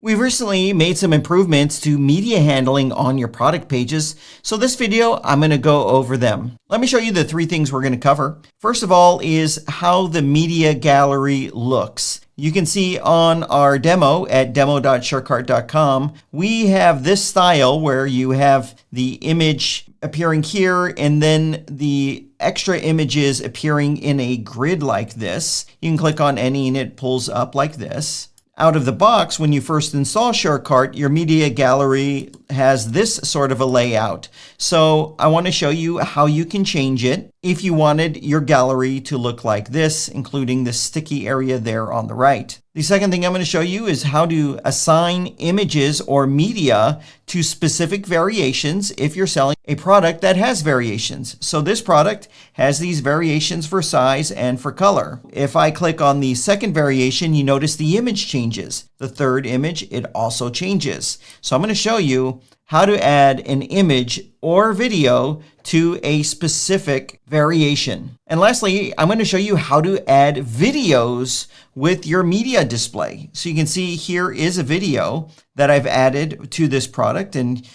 We've recently made some improvements to media handling on your product pages, so this video I'm going to go over them. Let me show you the three things we're going to cover. First of all is how the media gallery looks. You can see on our demo at demo.surecart.com, we have this style where you have the image appearing here and then the extra images appearing in a grid like this. You can click on any and it pulls up like this. Out of the box, when you first install SureCart, your media gallery has this sort of a layout. So I want to show you how you can change it if you wanted your gallery to look like this, including the sticky area there on the right. The second thing I'm going to show you is how to assign images or media to specific variations if you're selling a product that has variations. So this product has these variations for size and for color. If I click on the second variation, you notice the image changes. The third image, it also changes. So I'm going to show you how to add an image or video to a specific variation. And lastly, I'm going to show you how to add videos with your media display. So you can see here is a video that I've added to this product, and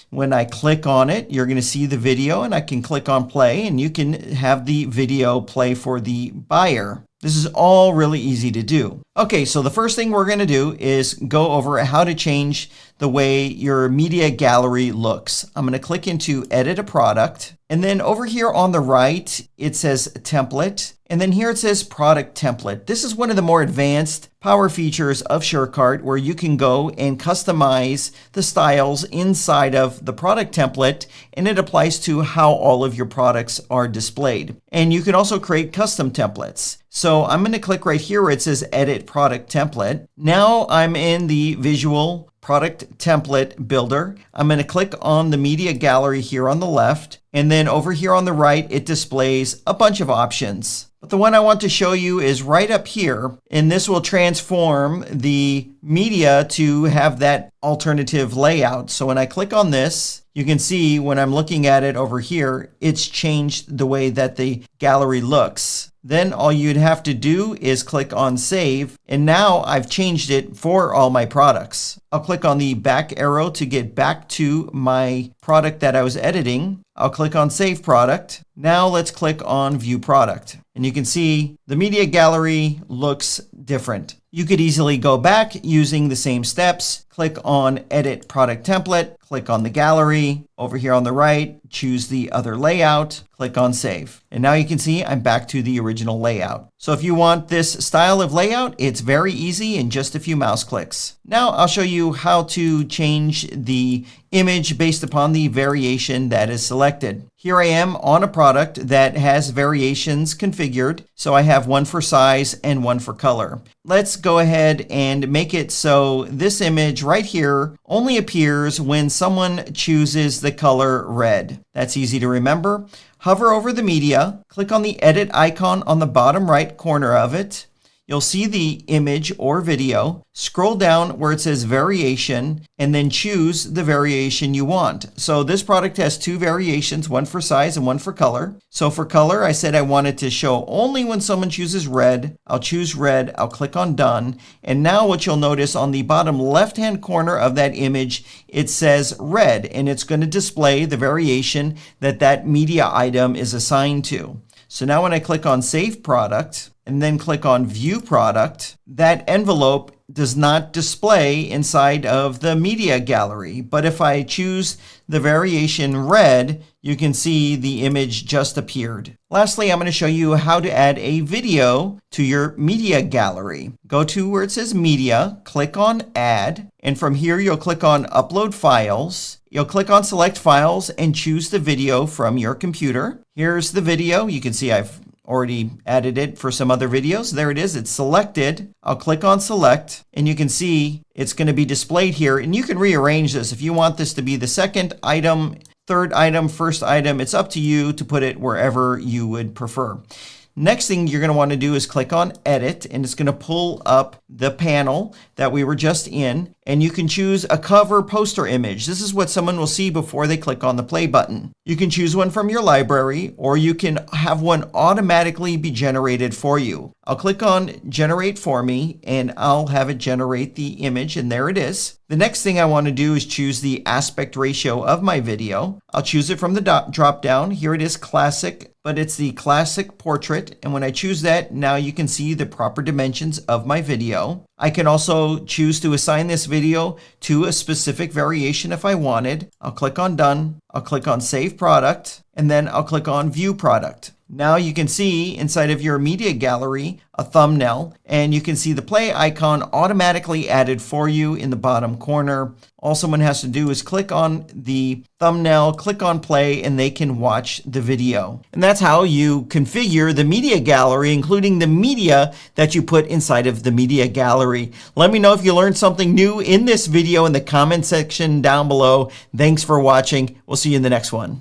when I click on it, you're going to see the video, and I can click on play and you can have the video play for the buyer. This is all really easy to do. Okay, so the first thing we're going to do is go over how to change the way your media gallery looks. I'm going to click into Edit a Product. And then over here on the right, it says Template. And then here it says Product Template. This is one of the more advanced power features of SureCart where you can go and customize the styles inside of the product template, and it applies to how all of your products are displayed. And you can also create custom templates. So I'm going to click right here where it says Edit Product Template. Now I'm in the Visual Product Template Builder. I'm going to click on the media gallery here on the left, and then over here on the right, it displays a bunch of options. But the one I want to show you is right up here, and this will transform the media to have that alternative layout. So when I click on this, you can see when I'm looking at it over here, it's changed the way that the gallery looks. Then all you'd have to do is click on Save, and now I've changed it for all my products. I'll click on the back arrow to get back to my product that I was editing. I'll click on Save Product. Now let's click on View Product. And you can see the media gallery looks different. You could easily go back using the same steps. Click on Edit Product Template, click on the gallery. Over here on the right, choose the other layout, click on Save. And now you can see I'm back to the original layout. So if you want this style of layout, it's very easy in just a few mouse clicks. Now I'll show you how to change the image based upon the variation that is selected. Here I am on a product that has variations configured. So I have one for size and one for color. Let's go ahead and make it so this image right here only appears when someone chooses the color red. That's easy to remember. Hover over the media, click on the edit icon on the bottom right corner of it. You'll see the image or video. Scroll down where it says variation and then choose the variation you want. So this product has two variations, one for size and one for color. So for color, I said I wanted to show only when someone chooses red. I'll choose red. I'll click on Done. And now what you'll notice on the bottom left-hand corner of that image, it says red, and it's going to display the variation that that media item is assigned to. So now when I click on Save Product and then click on View Product, that envelope does not display inside of the media gallery. But if I choose the variation red, you can see the image just appeared. Lastly, I'm going to show you how to add a video to your media gallery. Go to where it says Media, click on Add, and from here you'll click on Upload Files. You'll click on Select Files and choose the video from your computer. Here's the video. You can see I've already added it for some other videos. There it is. It's selected. I'll click on Select, and you can see it's going to be displayed here. And you can rearrange this if you want this to be the second item, third item, first item. It's up to you to put it wherever you would prefer. Next thing you're going to want to do is click on Edit, and it's going to pull up the panel that we were just in, and you can choose a cover poster image. This is what someone will see before they click on the play button. You can choose one from your library, or you can have one automatically be generated for you. I'll click on Generate for me, and I'll have it generate the image, and there it is. The next thing I want to do is choose the aspect ratio of my video. I'll choose it from the drop down. Here it is, Classic, but it's the Classic Portrait. And when I choose that, now you can see the proper dimensions of my video. I can also choose to assign this video to a specific variation if I wanted. I'll click on Done. I'll click on Save Product, and then I'll click on View Product. Now you can see inside of your media gallery a thumbnail, and you can see the play icon automatically added for you in the bottom corner. All someone has to do is click on the thumbnail, click on play, and they can watch the video. And that's how you configure the media gallery, including the media that you put inside of the media gallery. Let me know if you learned something new in this video in the comment section down below. Thanks for watching. We'll see you in the next one.